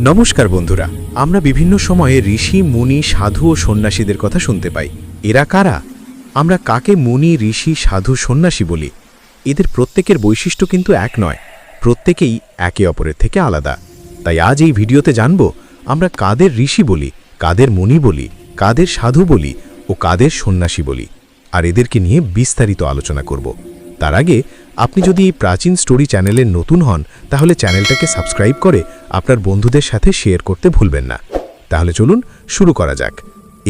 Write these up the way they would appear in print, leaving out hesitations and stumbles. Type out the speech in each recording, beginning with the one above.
নমস্কার বন্ধুরা, আমরা বিভিন্ন সময়ে ঋষি, মুনি, সাধু ও সন্ন্যাসীদের কথা শুনতে পাই। এরা কারা? আমরা কাকে মুনি, ঋষি, সাধু, সন্ন্যাসী বলি? এদের প্রত্যেকের বৈশিষ্ট্য কিন্তু এক নয়, প্রত্যেকেই একে অপরের থেকে আলাদা। তাই আজ এই ভিডিওতে জানব আমরা কাদের ঋষি বলি, কাদের মুনি বলি, কাদের সাধু বলি ও কাদের সন্ন্যাসী বলি, আর এদেরকে নিয়ে বিস্তারিত আলোচনা করব। তার আগে আপনি যদি এই প্রাচীন স্টোরি চ্যানেলের নতুন হন, তাহলে চ্যানেলটাকে সাবস্ক্রাইব করে আপনার বন্ধুদের সাথে শেয়ার করতে ভুলবেন না। তাহলে চলুন শুরু করা যাক।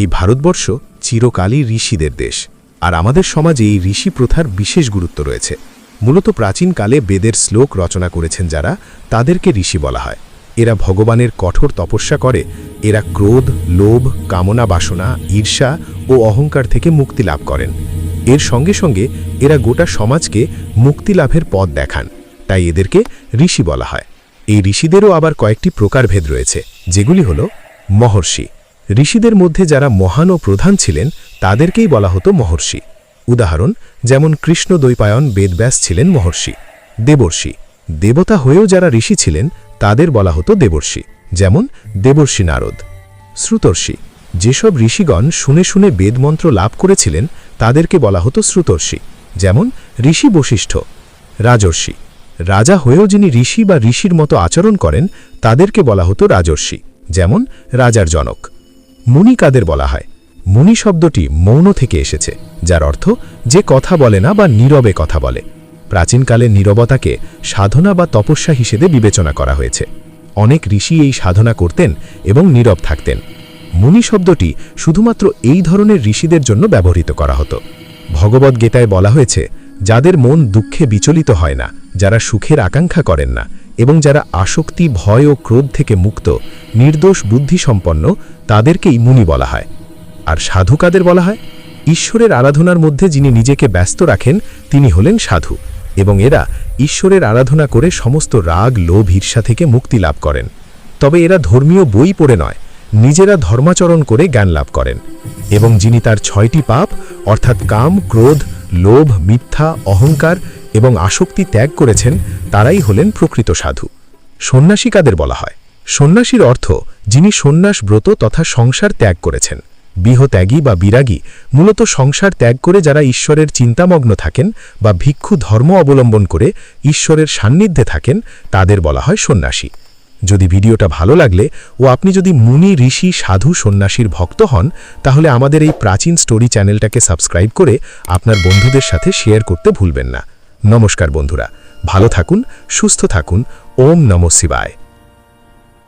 এই ভারতবর্ষ চিরকালই ঋষিদের দেশ, আর আমাদের সমাজে এই ঋষি প্রথার বিশেষ গুরুত্ব রয়েছে। মূলত প্রাচীনকালে বেদের শ্লোক রচনা করেছেন যারা, তাদেরকে ঋষি বলা হয়। এরা ভগবানের কঠোর তপস্যা করে। এরা ক্রোধ, লোভ, কামনা, বাসনা, ঈর্ষা ও অহংকার থেকে মুক্তি লাভ করেন। এর সঙ্গে সঙ্গে এরা গোটা সমাজকে মুক্তি লাভের পথ দেখান, তাই এদেরকে ঋষি বলা হয়। এই ঋষিদেরও আবার কয়েকটি প্রকারভেদ রয়েছে, যেগুলি হল মহর্ষি। ঋষিদের মধ্যে যারা মহান ও প্রধান ছিলেন তাদেরকেই বলা হতো মহর্ষি। উদাহরণ যেমন কৃষ্ণদ্বৈপায়ন বেদব্যাস ছিলেন মহর্ষি। দেবর্ষি, দেবতা হয়েও যারা ঋষি ছিলেন তাদের বলা হতো দেবর্ষি, যেমন দেবর্ষি নারদ। শ্রুতর্ষি, যেসব ঋষিগণ শুনে শুনে বেদমন্ত্র লাভ করেছিলেন তাদেরকে বলা হতো শ্রুতর্ষি, যেমন ঋষি বশিষ্ঠ। রাজর্ষি, রাজা হয়েও যিনি ঋষি বা ঋষির মতো আচরণ করেন তাদেরকে বলা হতো রাজর্ষি, যেমন রাজার জনক। মুনি কাদের বলা হয়? মুনি শব্দটি মৌন থেকে এসেছে, যার অর্থ যে কথা বলে না বা নীরবে কথা বলে। প্রাচীনকালে নীরবতাকে সাধনা বা তপস্যা হিসেবে বিবেচনা করা হয়েছে। অনেক ঋষি এই সাধনা করতেন এবং নীরব থাকতেন। মুনি শব্দটি শুধুমাত্র এই ধরনের ঋষিদের জন্য ব্যবহৃত করা হতো। ভগবদ্গীতায় বলা হয়েছে, যাদের মন দুঃখে বিচলিত হয় না, যারা সুখের আকাঙ্ক্ষা করেন না এবং যারা আসক্তি, ভয় ও ক্রোধ থেকে মুক্ত, নির্দোষ বুদ্ধিসম্পন্ন, তাদেরকেই মুনি বলা হয়। আর সাধু কাদের বলা হয়? ঈশ্বরের আরাধনার মধ্যে যিনি নিজেকে ব্যস্ত রাখেন তিনি হলেন সাধু, এবং এরা ঈশ্বরের আরাধনা করে সমস্ত রাগ, লোভ, ঈর্ষা থেকে মুক্তি লাভ করেন। তবে এরা ধর্মীয় বই পড়ে নয়, নিজেরা ধর্মাচরণ করে জ্ঞান লাভ করেন। এবং যিনি তার 6টি পাপ অর্থাৎ কাম, ক্রোধ, লোভ, মিথ্যা, অহংকার এবং আসক্তি ত্যাগ করেছেন, তারাই হলেন প্রকৃত সাধু। সন্ন্যাসী কাদের বলা হয়? সন্ন্যাসীর অর্থ যিনি সন্ন্যাস ব্রত তথা সংসার ত্যাগ করেছেন। বিহত্যাগী বা বিরাগী মূলত সংসার ত্যাগ করে যারা ঈশ্বরের চিন্তামগ্ন থাকেন বা ভিক্ষু ধর্ম অবলম্বন করে ঈশ্বরের সান্নিধ্যে থাকেন, তাদের বলা হয় সন্ন্যাসী। যদি ভিডিওটা ভালো লাগলে ও আপনি যদি মুনি, ঋষি, সাধু, সন্ন্যাসীর ভক্ত হন, তাহলে আমাদের এই প্রাচীন স্টোরি চ্যানেলটাকে সাবস্ক্রাইব করে আপনার বন্ধুদের সাথে শেয়ার করতে ভুলবেন না। নমস্কার বন্ধুরা, ভালো থাকুন, সুস্থ থাকুন। ওম নমঃ শিবায়।